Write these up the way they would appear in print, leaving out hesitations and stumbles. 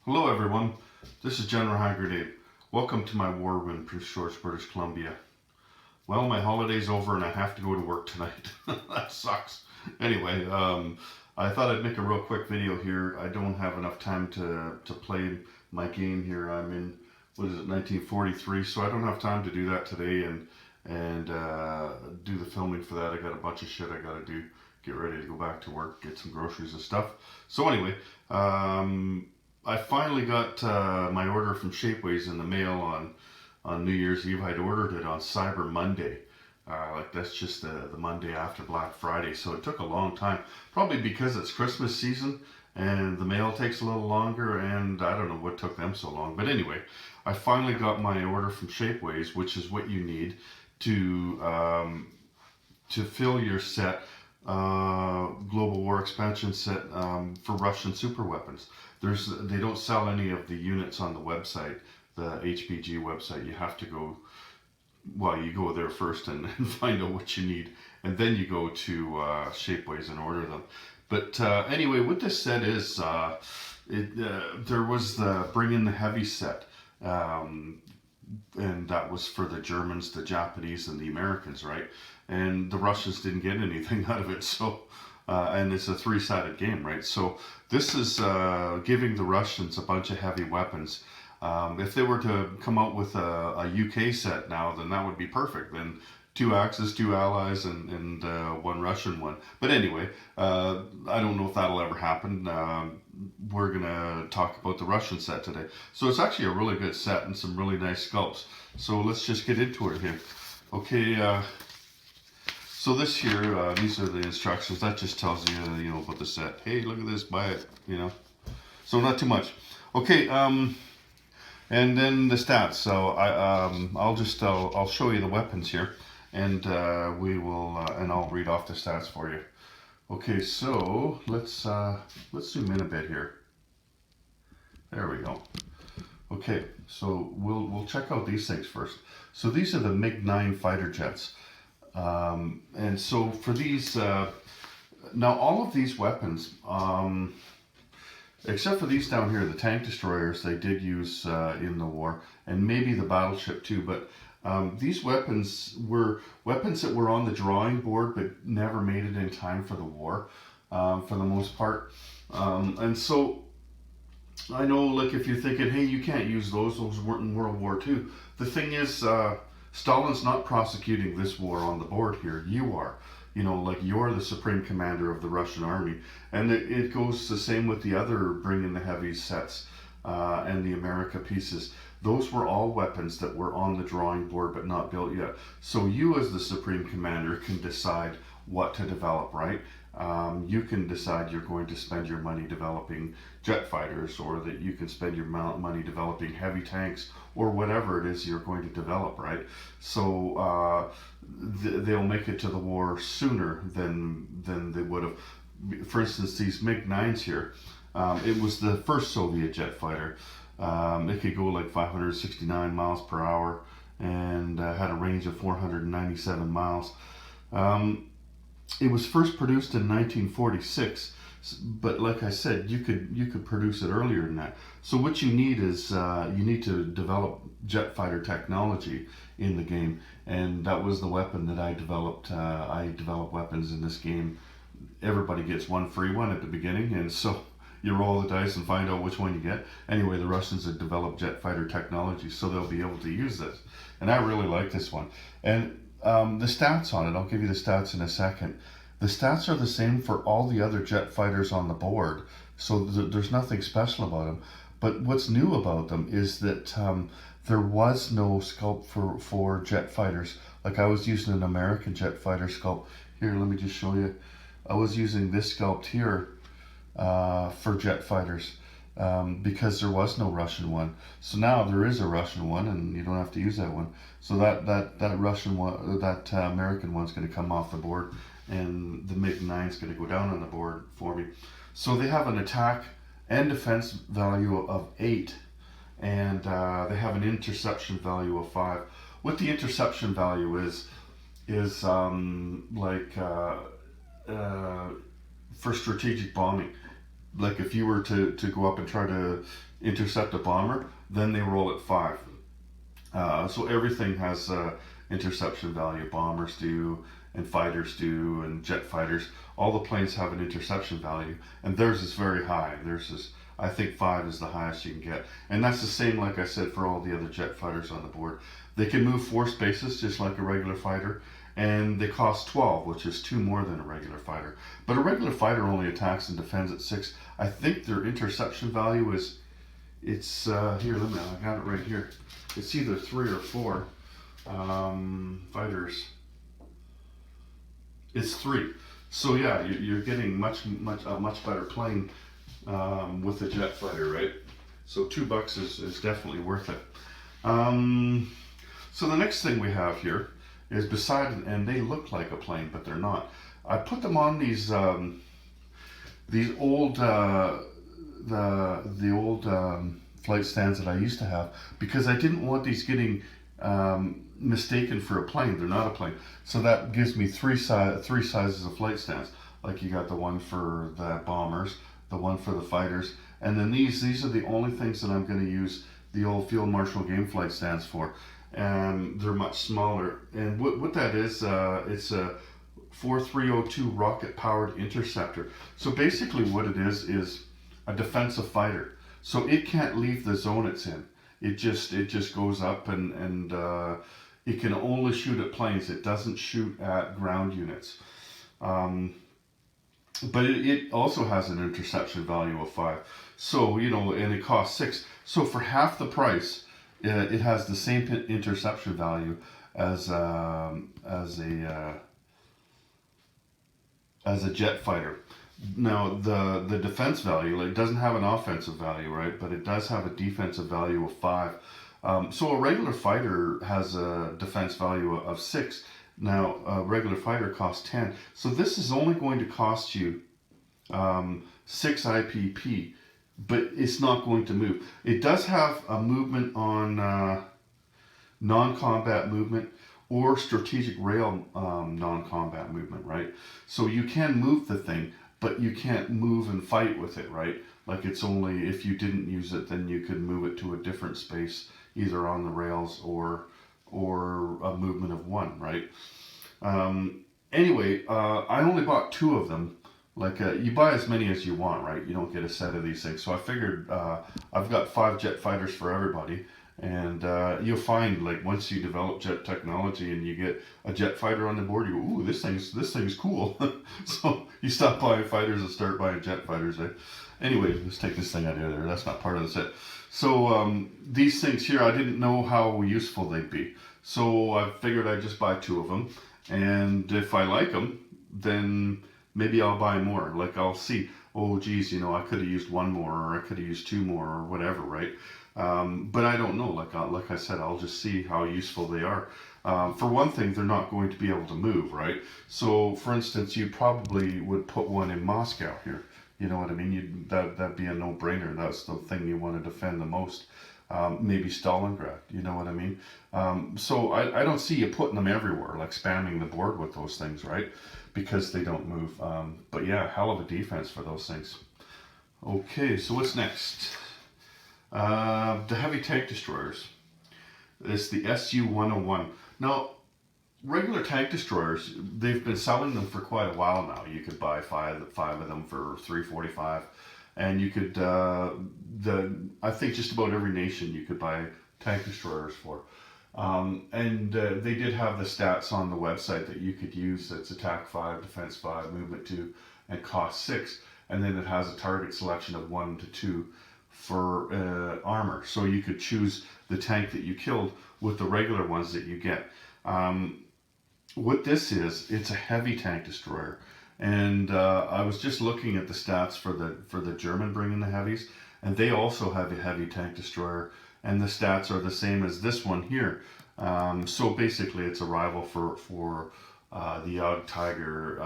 Hello everyone, this is General High Grade 8. Welcome to my war room in Prince George, British Columbia. Well, my holiday's over and I have to go to work tonight. That sucks. Anyway, I thought I'd make a real quick video here. I don't have enough time to play my game here. I'm in, 1943, so I don't have time to do that today and do the filming for that. I got a bunch of shit I gotta do. Get ready to go back to work, get some groceries and stuff. So anyway, I finally got my order from Shapeways in the mail on New Year's Eve. I'd ordered it on Cyber Monday. Like that's just the Monday after Black Friday. So it took a long time. Probably because it's Christmas season and the mail takes a little longer, and I don't know what took them so long. But anyway, I finally got my order from Shapeways, which is what you need to fill your set, Global War expansion set for Russian super weapons. They don't sell any of the units on the website, the HPG website. You have to go, well, you go there first and find out what you need, and then you go to Shapeways and order them. But anyway, what this set is, there was the Bring in the Heavy set, and that was for the Germans, the Japanese, and the Americans, right? And the Russians didn't get anything out of it, so and it's a three-sided game, right? So this is giving the Russians a bunch of heavy weapons. If they were to come out with a UK set now, then that would be perfect. Then 2 Axis, 2 Allies, and 1 Russian one. But anyway, I don't know if that'll ever happen. We're gonna talk about the Russian set today. So it's actually a really good set and some really nice sculpts. So let's just get into it here. Okay. So this here, these are the instructions. That just tells you, about the set. Hey, look at this, buy it, So not too much. Okay, and then the stats. So I'll show you the weapons here, and we will, and I'll read off the stats for you. Okay, so let's zoom in a bit here. There we go. Okay, so we'll check out these things first. So these are the MiG-9 fighter jets. And so for these, now all of these weapons, except for these down here, the tank destroyers, they did use in the war, and maybe the battleship too, but these weapons were weapons that were on the drawing board but never made it in time for the war, for the most part. And so I know, like, if you're thinking, hey, you can't use those weren't in World War II. The thing is, Stalin's not prosecuting this war on the board here. You are. Like, you're the supreme commander of the Russian army. And it goes the same with the other Bring in the Heavy sets and the America pieces. Those were all weapons that were on the drawing board but not built yet. So you, as the supreme commander, can decide what to develop, right? You can decide you're going to spend your money developing jet fighters, or that you can spend your money developing heavy tanks, or whatever it is you're going to develop, right? So they'll make it to the war sooner than they would have. For instance, these MiG-9s here, it was the first Soviet jet fighter. It could go like 569 miles per hour and had a range of 497 miles. It was first produced in 1946, but like I said, you could produce it earlier than that. So what you need is you need to develop jet fighter technology in the game, and that was the weapon that I developed. I develop weapons in this game. Everybody gets one free one at the beginning, and so you roll the dice and find out which one you get. Anyway, the Russians had developed jet fighter technology, so they'll be able to use this, and I really like this one. And the stats on it, I'll give you the stats in a second. The stats are the same for all the other jet fighters on the board, so there's nothing special about them. But what's new about them is that there was no sculpt for jet fighters. Like, I was using an American jet fighter sculpt. Here, let me just show you. I was using this sculpt here for jet fighters. Because there was no Russian one. So now there is a Russian one, and you don't have to use that one. So that Russian one, that American one's going to come off the board, and the MiG-9 is going to go down on the board for me. So they have an attack and defense value of 8, and they have an interception value of 5. What the interception value is for strategic bombing. like if you were to go up and try to intercept a bomber, then they roll at 5. So everything has interception value. Bombers do, and fighters do, and jet fighters. All the planes have an interception value, and theirs is very high. Theirs is, I think, 5 is the highest you can get, and that's the same, like I said, for all the other jet fighters on the board. They can move 4 spaces just like a regular fighter, and they cost 12, which is 2 more than a regular fighter. But a regular fighter only attacks and defends at 6. I think their interception value is, it's here. Let me. I got it right here. It's either 3 or 4. Fighters. It's 3. So yeah, you're getting a much better plane with a jet fighter, right? So $2 is definitely worth it. So the next thing we have here is beside, and they look like a plane, but they're not. I put them on these old the old flight stands that I used to have, because I didn't want these getting mistaken for a plane. They're not a plane. So that gives me three sizes of flight stands. Like you got the one for the bombers, the one for the fighters, and then these are the only things that I'm going to use the old Field Marshal game flight stands for. And they're much smaller. And what that is, it's a 4302 rocket powered interceptor. So basically what it is a defensive fighter. So it can't leave the zone it's in. It just goes up, and it can only shoot at planes. It doesn't shoot at ground units. But it also has an interception value of 5. So, and it costs 6. So for half the price, it has the same interception value as a jet fighter. Now the defense value, it doesn't have an offensive value, right? But it does have a defensive value of 5. So a regular fighter has a defense value of 6. Now a regular fighter costs 10. So this is only going to cost you 6 IPP, but it's not going to move. It does have a movement on non-combat movement or strategic rail non-combat movement, right? So you can move the thing, but you can't move and fight with it, right? Like it's only if you didn't use it, then you could move it to a different space, either on the rails or a movement of 1, right? Anyway, I only bought 2 of them. Like you buy as many as you want, right? You don't get a set of these things. So I figured I've got 5 jet fighters for everybody. And you'll find, like, once you develop jet technology and you get a jet fighter on the board, you go, ooh, this thing's cool. So you stop buying fighters and start buying jet fighters, eh? Anyway, let's take this thing out of there. That's not part of the set. So these things here, I didn't know how useful they'd be. So I figured I'd just buy 2 of them. And if I like them, then maybe I'll buy more. Like I'll see, oh geez, I could have used 1 more, or I could have used 2 more, or whatever, right? But I don't know. Like I said, I'll just see how useful they are. For one thing, they're not going to be able to move, right? So, for instance, you probably would put one in Moscow here. You know what I mean? That'd be a no-brainer. That's the thing you want to defend the most. Maybe Stalingrad. You know what I mean? So I don't see you putting them everywhere, like spamming the board with those things, right? Because they don't move. But yeah, hell of a defense for those things. Okay, so what's next? The heavy tank destroyers. It's the Su-101. Now, regular tank destroyers, they've been selling them for quite a while now. You could buy five of them for $345, and you could I think just about every nation you could buy tank destroyers for. And they did have the stats on the website that you could use. It's attack 5, defense 5, movement 2, and cost 6. And then it has a target selection of 1 to 2 for armor. So you could choose the tank that you killed with the regular ones that you get. What this is, it's a heavy tank destroyer. And I was just looking at the stats for the German bringing the heavies, and they also have a heavy tank destroyer, and the stats are the same as this one here. So basically it's a rival for the Yacht Tiger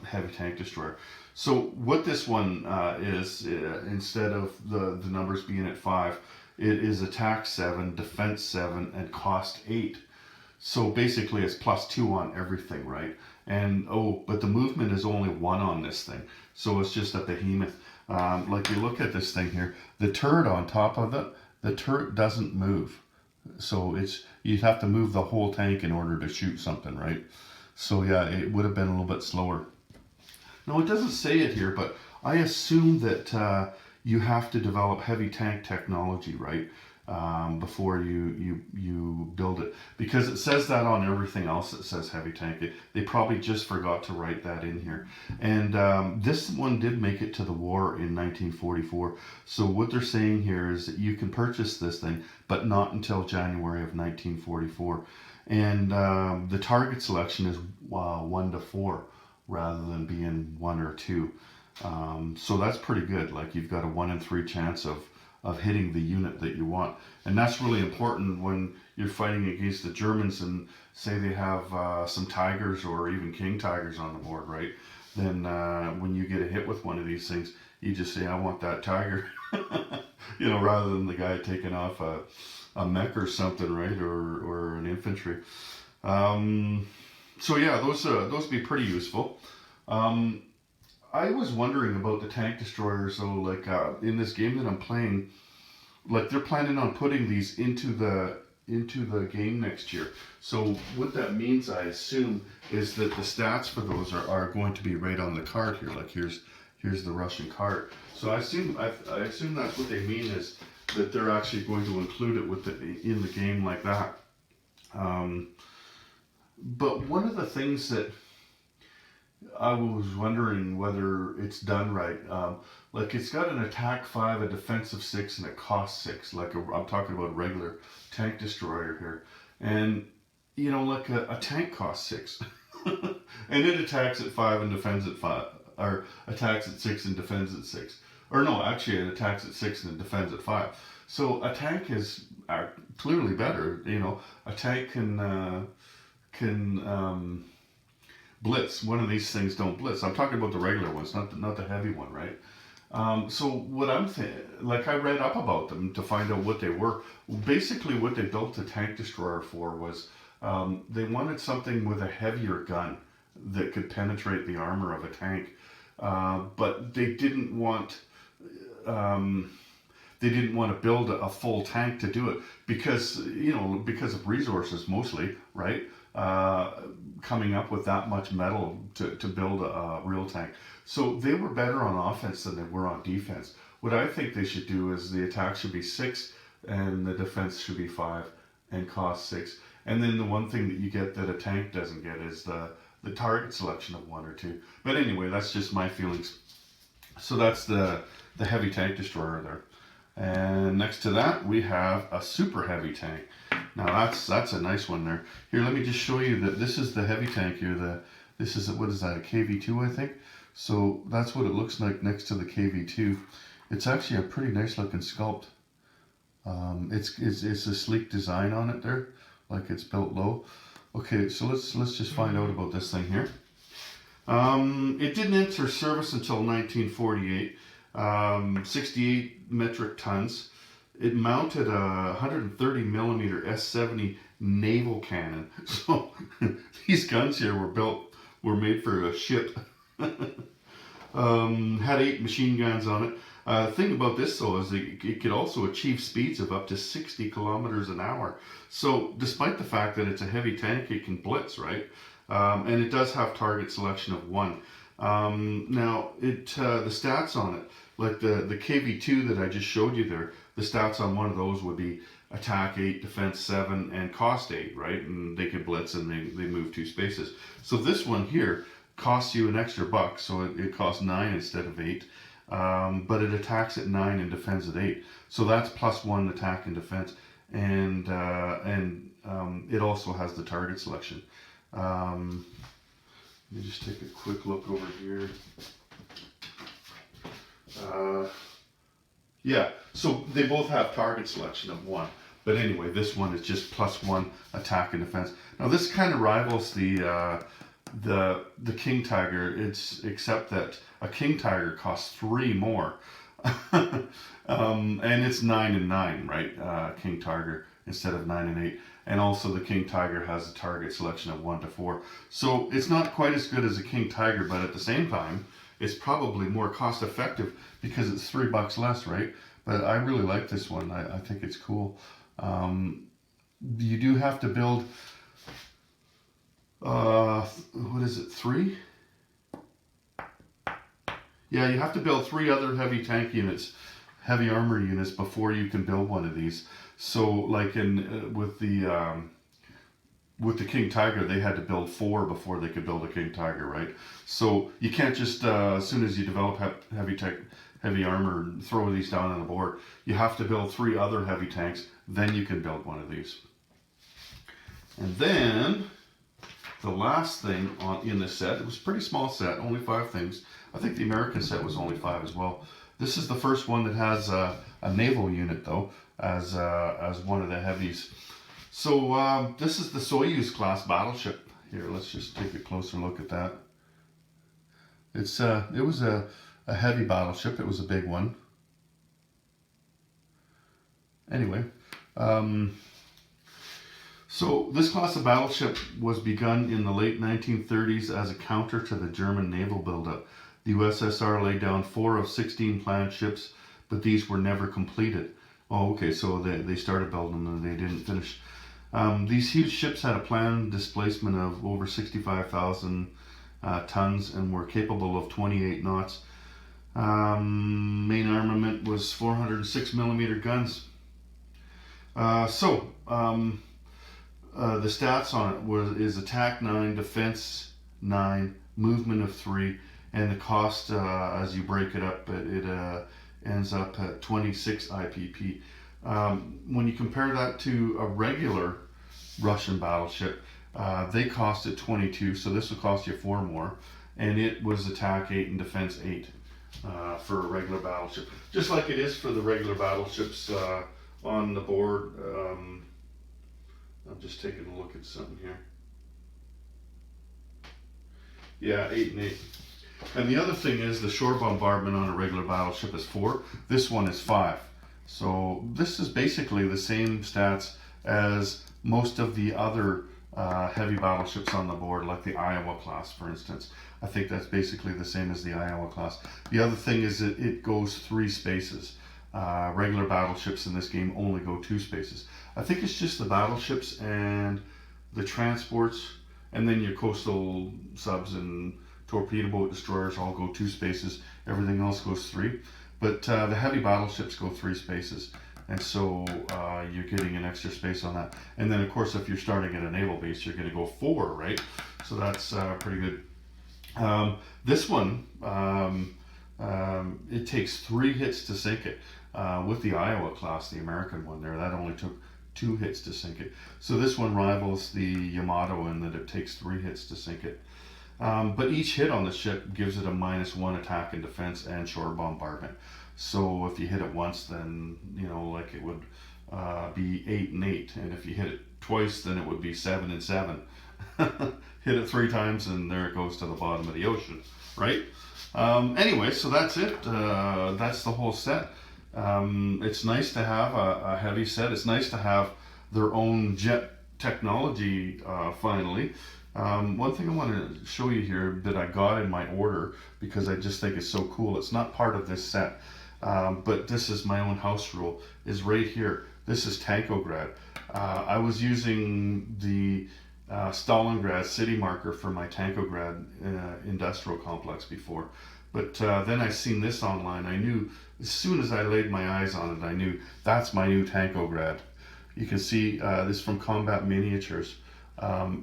heavy tank destroyer. So what this one is, instead of the numbers being at 5, it is attack 7, defense 7, and cost 8. So basically it's +2 on everything, right? And but the movement is only 1 on this thing. So it's just a behemoth. Like you look at this thing here, the turret on top of it, the turret doesn't move. So you'd have to move the whole tank in order to shoot something, right? So yeah, it would have been a little bit slower. No, it doesn't say it here, but I assume that you have to develop heavy tank technology, right? Before you build it, because it says that on everything else that says heavy tank. They probably just forgot to write that in here. And this one did make it to the war in 1944. So what they're saying here is that you can purchase this thing, but not until January of 1944. And the target selection is 1 to 4 rather than being 1 or 2. So that's pretty good. Like you've got a 1 in 3 chance of hitting the unit that you want. And that's really important when you're fighting against the Germans and say they have some Tigers or even King Tigers on the board, right? Then when you get a hit with one of these things, you just say, I want that Tiger, rather than the guy taking off a mech or something, right? Or an infantry. So yeah, those would be pretty useful. I was wondering about the tank destroyers, though. Like in this game that I'm playing, like they're planning on putting these into the game next year. So what that means, I assume, is that the stats for those are going to be right on the card here. Like here's the Russian card. So I assume that's what they mean, is that they're actually going to include it in the game like that. But one of the things that I was wondering whether it's done right. Like it's got an attack 5, a defensive 6, and a cost 6. I'm talking about a regular tank destroyer here, and like a tank costs 6, and it attacks at 5 and defends at 5, or attacks at 6 and defends at 6. Or no, actually it attacks at 6 and it defends at 5. So a tank is clearly better. A tank can blitz. One of these things don't blitz. I'm talking about the regular ones, not the heavy one, right? So what I'm like I read up about them to find out what they were. Basically, what they built a tank destroyer for was they wanted something with a heavier gun that could penetrate the armor of a tank, but they didn't want. They didn't want to build a full tank to do it because of resources mostly, right? Coming up with that much metal to build a real tank. So they were better on offense than they were on defense. What I think they should do is the attack should be 6 and the defense should be 5 and cost 6. And then the one thing that you get that a tank doesn't get is the target selection of 1 or 2. But anyway, that's just my feelings. So that's the heavy tank destroyer there. And next to that, we have a super heavy tank. Now that's a nice one there. Here, let me just show you that this is the heavy tank here. This is what is that, a KV2, I think? So that's what it looks like next to the KV2. It's actually a pretty nice looking sculpt. It's a sleek design on it there, like it's built low. Okay, so let's just find out about this thing here. It didn't enter service until 1948. 68 metric tons. It mounted a 130 millimeter S70 naval cannon. So these guns here were made for a ship. Had 8 machine guns on it. The thing about this though is it could also achieve speeds of up to 60 kilometers an hour. So despite the fact that it's a heavy tank, it can blitz, right? And it does have target selection of 1. Now the stats on it, like the KV2 that I just showed you there, the stats on one of those would be attack 8, defense 7, and cost 8, right? And they could blitz and they move 2 spaces. So this one here costs you an extra $1, so it costs 9 instead of 8. But it attacks at 9 and defends at 8. So that's +1 attack and defense, and it also has the target selection. Let me just take a quick look over here. Yeah, so they both have target selection of 1. But anyway, this one is just +1 attack and defense. Now this kind of rivals the King Tiger. Except that a King Tiger costs 3 more. And it's 9 and 9, right? King Tiger instead of 9 and 8. And also the King Tiger has a target selection of 1 to 4. So it's not quite as good as a King Tiger, but at the same time, it's probably more cost effective because it's $3 less, right? But I really like this one. I think it's cool. You do have to build, what is it, 3? Yeah, you have to build 3 other heavy tank units, heavy armor units, before you can build one of these. So, like with the King Tiger, they had to build 4 before they could build a King Tiger, right? So you can't just as soon as you develop heavy armor, throw these down on the board. You have to build 3 other heavy tanks, then you can build one of these. And then the last thing in this set, it was a pretty small set, only 5 things. I think the American set was only 5 as well. This is the first one that has a naval unit, though, as one of the heavies. So this is the Soyuz class battleship. Here, let's just take a closer look at that. It was a heavy battleship. It was a big one. Anyway, so this class of battleship was begun in the late 1930s as a counter to the German naval buildup. The USSR laid down 4 of 16 planned ships, but these were never completed. Oh, okay, so they started building them and they didn't finish. These huge ships had a planned displacement of over 65,000 tons and were capable of 28 knots. Main armament was 406 millimeter guns. The stats on it is attack 9, defense 9, movement of 3, and the cost as you break it up, it ends up at 26 IPP. When you compare that to a regular Russian battleship, they costed 22, so this will cost you 4 more, and it was attack 8 and defense 8 for a regular battleship, just like it is for the regular battleships on the board. I'm just taking a look at something here. Yeah, 8 and 8. And the other thing is the shore bombardment on a regular battleship is 4. This one is 5. So this is basically the same stats as most of the other heavy battleships on the board, like the Iowa class, for instance. I think that's basically the same as the Iowa class. The other thing is that it goes 3 spaces. Regular battleships in this game only go 2 spaces. I think it's just the battleships and the transports, and then your coastal subs and torpedo boat destroyers all go 2 spaces. Everything else goes 3. But the heavy battleships go 3 spaces. And so you're getting an extra space on that. And then, of course, if you're starting at a naval base, you're going to go 4, right? So that's pretty good. This one, it takes 3 hits to sink it. With the Iowa class, the American one there, that only took 2 hits to sink it. So this one rivals the Yamato in that it takes 3 hits to sink it. But each hit on the ship gives it a -1 attack and defense and shore bombardment. So if you hit it once, then, you know, like it would be 8 and 8. And if you hit it twice, then it would be 7 and 7. Hit it 3 times and there it goes to the bottom of the ocean, right? Anyway, so that's it. That's the whole set. It's nice to have a heavy set. It's nice to have their own jet technology finally. One thing I want to show you here that I got in my order because I just think it's so cool. It's not part of this set, but this is my own house rule, is right here. This is Tankograd. I was using the Stalingrad city marker for my Tankograd industrial complex before. But then I seen this online. I knew, as soon as I laid my eyes on it, I knew that's my new Tankograd. You can see this from Combat Miniatures.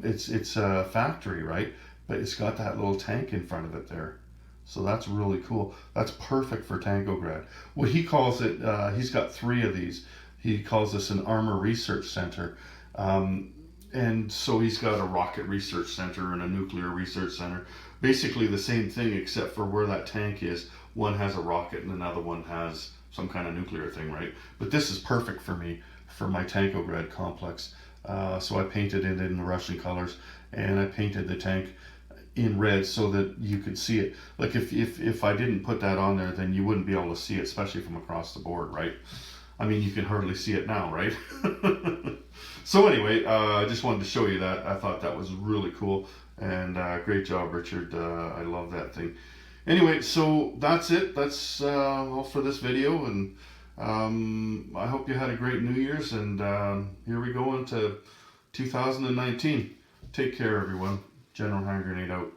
It's a factory, right? But it's got that little tank in front of it there. So that's really cool. That's perfect for Tankograd. What he calls it, he's got 3 of these. He calls this an armor research center. And so he's got a rocket research center and a nuclear research center. Basically the same thing, except for where that tank is, one has a rocket and another one has some kind of nuclear thing, right? But this is perfect for me, for my Tankograd complex. So I painted it in the Russian colors, and I painted the tank in red so that you could see it. Like if I didn't put that on there, then you wouldn't be able to see it, especially from across the board, right? I mean, you can hardly see it now, right? So anyway, I just wanted to show you that. I thought that was really cool, and great job, Richard. I love that thing. Anyway, so that's it. That's all for this video, and I hope you had a great New Year's, and here we go into 2019. Take care, everyone. General Hand Grenade out.